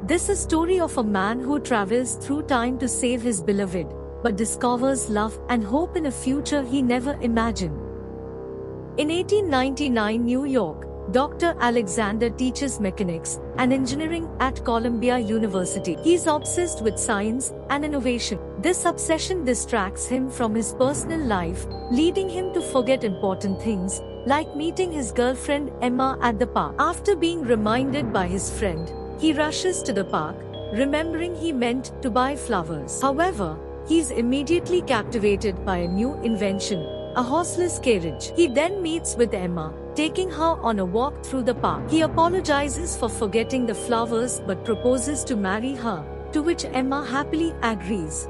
This is a story of a man who travels through time to save his beloved, but discovers love and hope in a future he never imagined. In 1899 New York, Dr. Alexander teaches mechanics and engineering at Columbia University. He is obsessed with science and innovation. This obsession distracts him from his personal life, leading him to forget important things, like meeting his girlfriend Emma at the park. After being reminded by his friend, he rushes to the park, remembering he meant to buy flowers. However, he is immediately captivated by a new invention, a horseless carriage. He then meets with Emma, taking her on a walk through the park. He apologizes for forgetting the flowers but proposes to marry her, to which Emma happily agrees.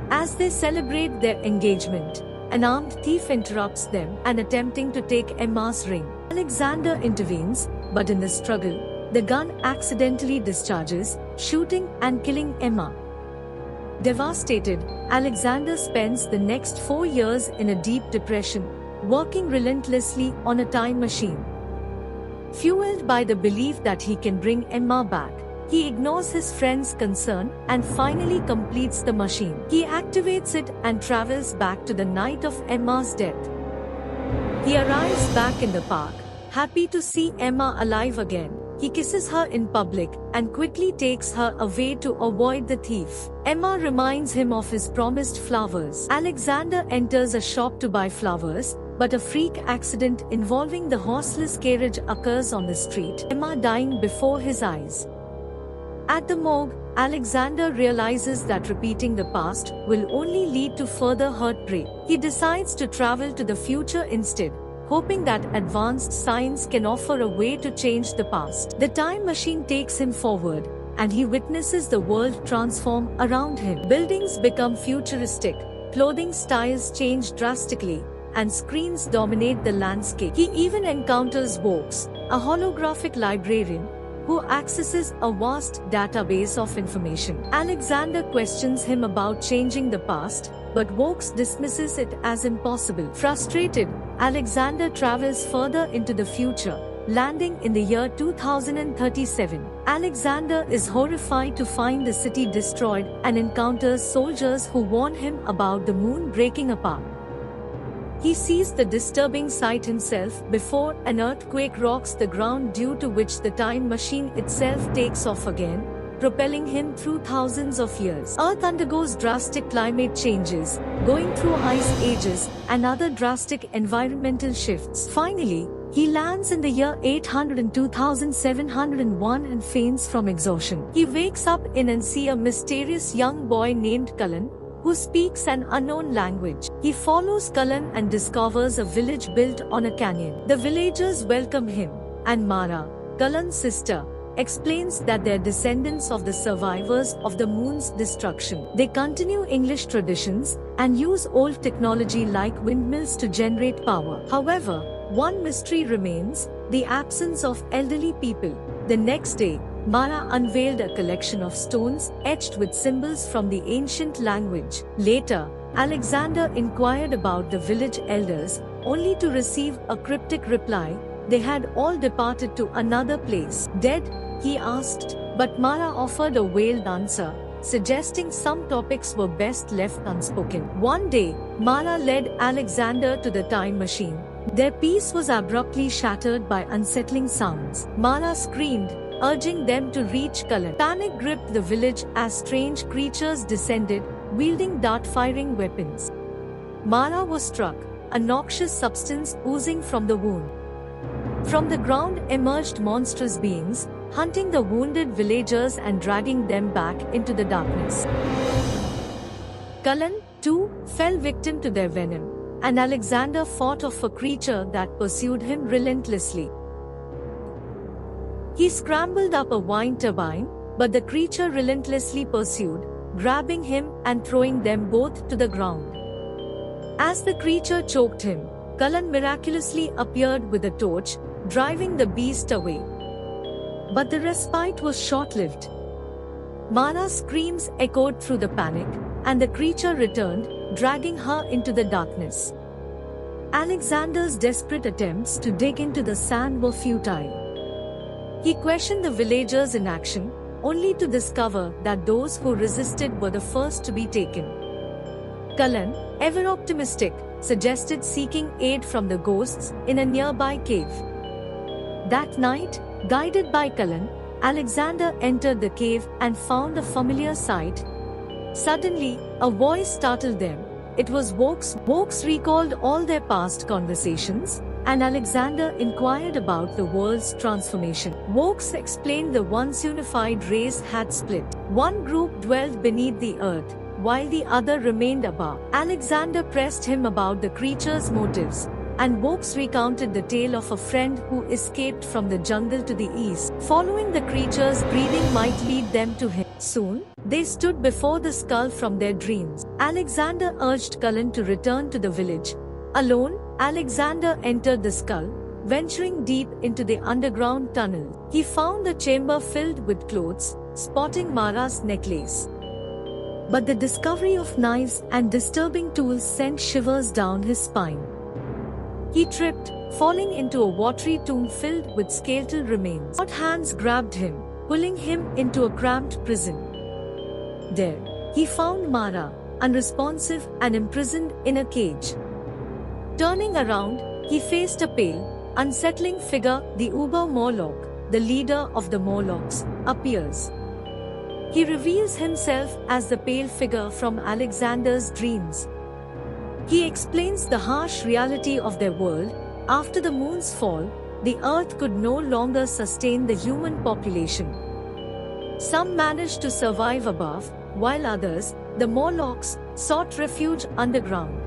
As they celebrate their engagement, an armed thief interrupts them and attempting to take Emma's ring. Alexander intervenes, but in the struggle, the gun accidentally discharges, shooting and killing Emma. Devastated, Alexander spends the next 4 years in a deep depression, working relentlessly on a time machine. Fueled by the belief that he can bring Emma back, he ignores his friend's concern and finally completes the machine. He activates it and travels back to the night of Emma's death. He arrives back in the park, happy to see Emma alive again. He kisses her in public and quickly takes her away to avoid the thief. Emma reminds him of his promised flowers. Alexander enters a shop to buy flowers, but a freak accident involving the horseless carriage occurs on the street, Emma dying before his eyes. At the morgue, Alexander realizes that repeating the past will only lead to further heartbreak. He decides to travel to the future instead, hoping that advanced science can offer a way to change the past. The time machine takes him forward, and he witnesses the world transform around him. Buildings become futuristic, clothing styles change drastically, and screens dominate the landscape. He even encounters Vaux, a holographic librarian, who accesses a vast database of information. Alexander questions him about changing the past, but Vaux dismisses it as impossible. Frustrated, Alexander travels further into the future, landing in the year 2037. Alexander is horrified to find the city destroyed and encounters soldiers who warn him about the moon breaking apart. He sees the disturbing sight himself before an earthquake rocks the ground, due to which the time machine itself takes off again, propelling him through thousands of years. Earth undergoes drastic climate changes, going through ice ages and other drastic environmental shifts. Finally, he lands in the year 802,701 and faints from exhaustion. He wakes up in and sees a mysterious young boy named Cullen, who speaks an unknown language. He follows Cullen and discovers a village built on a canyon. The villagers welcome him, and Mara, Cullen's sister, explains that they're descendants of the survivors of the moon's destruction. They continue English traditions and use old technology like windmills to generate power. However, one mystery remains: the absence of elderly people. The next day, Mara unveiled a collection of stones etched with symbols from the ancient language. Later, Alexander inquired about the village elders, only to receive a cryptic reply: they had all departed to another place. Dead? He asked, but Mara offered a veiled answer, suggesting some topics were best left unspoken. One day, Mara led Alexander to the time machine. Their peace was abruptly shattered by unsettling sounds. Mara screamed, urging them to reach Cullen. Panic gripped the village as strange creatures descended, wielding dart-firing weapons. Mara was struck, a noxious substance oozing from the wound. From the ground emerged monstrous beings, hunting the wounded villagers and dragging them back into the darkness. Cullen, too, fell victim to their venom, and Alexander fought off a creature that pursued him relentlessly. He scrambled up a wind turbine, but the creature relentlessly pursued, grabbing him and throwing them both to the ground. As the creature choked him, Cullen miraculously appeared with a torch, driving the beast away. But the respite was short-lived. Mara's screams echoed through the panic, and the creature returned, dragging her into the darkness. Alexander's desperate attempts to dig into the sand were futile. He questioned the villagers' inaction, only to discover that those who resisted were the first to be taken. Cullen, ever optimistic, suggested seeking aid from the ghosts in a nearby cave. That night, guided by Cullen, Alexander entered the cave and found a familiar sight. Suddenly, a voice startled them. It was Vokes. Vokes recalled all their past conversations, and Alexander inquired about the world's transformation. Vokes explained the once unified race had split. One group dwelled beneath the earth, while the other remained above. Alexander pressed him about the creature's motives, and Vokes recounted the tale of a friend who escaped from the jungle to the east. Following the creature's breathing might lead them to him. Soon, they stood before the skull from their dreams. Alexander urged Cullen to return to the village. Alone, Alexander entered the skull, venturing deep into the underground tunnel. He found a chamber filled with clothes, spotting Mara's necklace. But the discovery of knives and disturbing tools sent shivers down his spine. He tripped, falling into a watery tomb filled with skeletal remains. Hot hands grabbed him, pulling him into a cramped prison. There, he found Mara, unresponsive and imprisoned in a cage. Turning around, he faced a pale, unsettling figure. The Uber Morlock, the leader of the Morlocks, appears. He reveals himself as the pale figure from Alexander's dreams. He explains the harsh reality of their world. After the moon's fall, the earth could no longer sustain the human population. Some managed to survive above, while others, the Morlocks, sought refuge underground.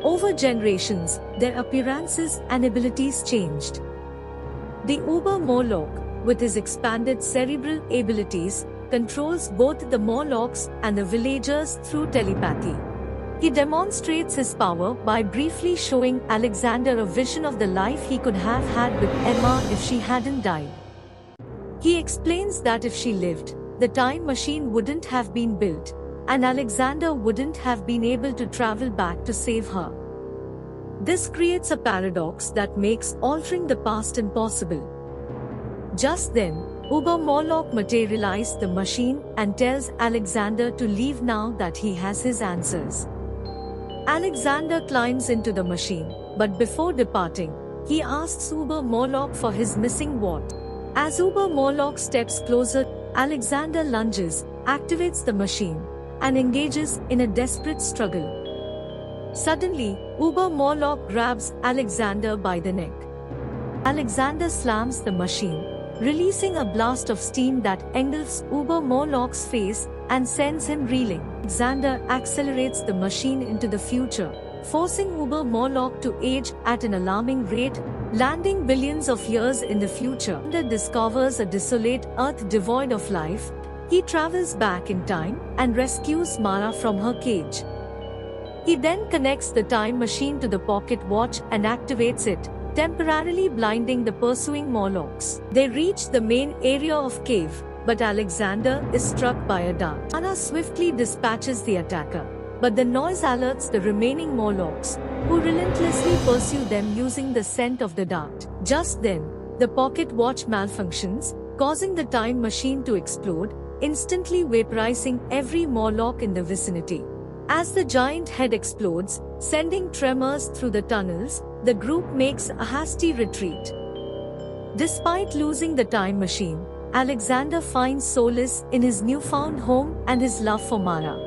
Over generations, their appearances and abilities changed. The Uber Morlock, with his expanded cerebral abilities, controls both the Morlocks and the villagers through telepathy. He demonstrates his power by briefly showing Alexander a vision of the life he could have had with Emma if she hadn't died. He explains that if she lived, the time machine wouldn't have been built, and Alexander wouldn't have been able to travel back to save her. This creates a paradox that makes altering the past impossible. Just then, Uber Morlock materializes the machine and tells Alexander to leave now that he has his answers. Alexander climbs into the machine, but before departing, he asks Uber Morlock for his missing wart. As Uber Morlock steps closer, Alexander lunges, activates the machine, and engages in a desperate struggle. Suddenly, Uber Morlock grabs Alexander by the neck. Alexander slams the machine, releasing a blast of steam that engulfs Uber Morlock's face and sends him reeling. Alexander accelerates the machine into the future, forcing Uber Morlock to age at an alarming rate, landing billions of years in the future. Alexander discovers a desolate Earth devoid of life. He travels back in time and rescues Mara from her cage. He then connects the time machine to the pocket watch and activates it, temporarily blinding the pursuing Morlocks. They reach the main area of cave, but Alexander is struck by a dart. Mara swiftly dispatches the attacker, but the noise alerts the remaining Morlocks, who relentlessly pursue them using the scent of the dart. Just then, the pocket watch malfunctions, causing the time machine to explode, instantly vaporizing every Morlock in the vicinity. As the giant head explodes, sending tremors through the tunnels, the group makes a hasty retreat. Despite losing the time machine, Alexander finds solace in his newfound home and his love for Mara.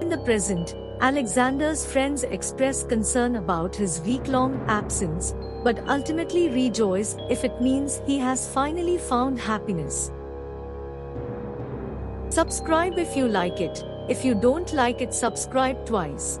In the present, Alexander's friends express concern about his week-long absence, but ultimately rejoice if it means he has finally found happiness. Subscribe if you like it. If you don't like it, subscribe twice.